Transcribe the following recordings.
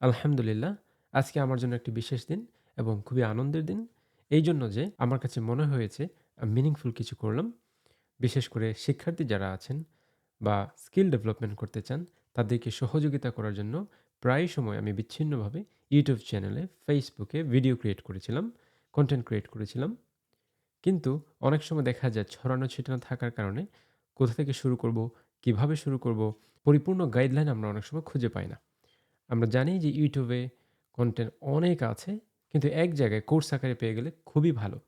আলহামদুলিল্লাহ। আজকে আমার জন্য একটি বিশেষ দিন এবং খুবই আনন্দের দিন। এইজন্য যে আমার কাছে মনে হয়েছে মিনিংফুল কিছু করলাম। বিশেষ করে শিক্ষার্থী যারা আছেন বা স্কিল ডেভেলপমেন্ট করতে চান, তাদেরকে সহযোগিতা করার জন্য প্রায় সময় আমি বিচ্ছিন্নভাবে YouTube চ্যানেলে, Facebook এ ভিডিও ক্রিয়েট করেছিলাম, কনটেন্ট ক্রিয়েট করেছিলাম। কিন্তু অনেক সময় দেখা যায় ছড়ানো ছিটানো থাকার কারণে কোথা থেকে শুরু করব, কিভাবে শুরু করব, পরিপূর্ণ গাইডলাইন আমরা অনেক সময় খুঁজে পাই না। আমরা জানি যে YouTube এ কনটেন্ট অনেক আছে, কিন্তু এক জায়গায় কোর্স আকারে পেয়ে গেলে খুবই ভালো।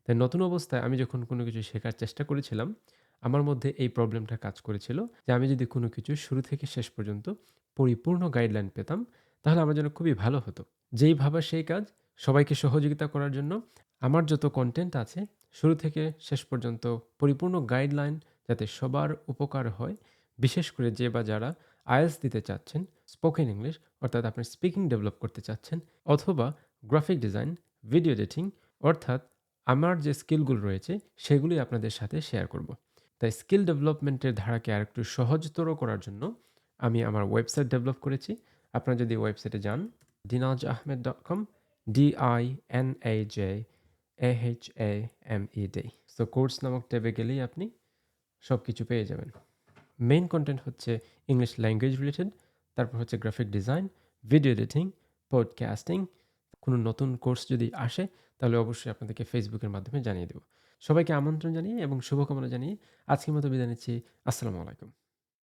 তাই নতুন অবস্থায় আমি যখন কোনো কিছু শেখার চেষ্টা করেছিলাম, আমার মধ্যে এই প্রবলেমটা কাজ করেছিল যে আমি যদি কোনো কিছু শুরু থেকে শেষ পর্যন্ত পরিপূর্ণ গাইডলাইন পেতাম, তাহলে আমার জন্য খুবই ভালো হতো। যেই ভাবা সেই কাজ, সবাইকে সহযোগিতা করার জন্য আমার যত কনটেন্ট আছে শুরু থেকে শেষ পর্যন্ত পরিপূর্ণ গাইডলাইন যাতে সবার উপকার হয়, বিশেষ করে যে বা যারা IELTS দিতে চাচ্ছেন, স্পোকেন ইংলিশ অর্থাৎ আপনি স্পিকিং ডেভেলপ করতে চাচ্ছেন, অথবা গ্রাফিক ডিজাইন, ভিডিও এডিটিং অর্থাৎ আমার যে স্কিলগুলো রয়েছে সেগুলি আপনাদের সাথে শেয়ার করব। তাই স্কিল ডেভেলপমেন্টের ধারাকে আরেকটু সহজতর করার জন্য আমি আমার ওয়েবসাইট ডেভেলপ করেছি। আপনারা যদি ওয়েবসাইটে যান dinajahmed.com DINAJAHAMED। সো কোর্স নামক ট্যাবে গেলেই আপনি সবকিছু পেয়ে যাবেন। মেইন কনটেন্ট হচ্ছে ইংলিশ ল্যাঙ্গুয়েজ রিলেটেড, তারপর হচ্ছে graphic design, video editing, podcasting. কোনো নতুন কোর্স যদি আসে তাহলে অবশ্যই আপনাদেরকে ফেসবুকের মাধ্যমে জানিয়ে দেব। সবাইকে আমন্ত্রণ জানিয়ে এবং শুভকামনা জানিয়ে আজকের মতো বিদায় নিচ্ছি। আসসালামু আলাইকুম।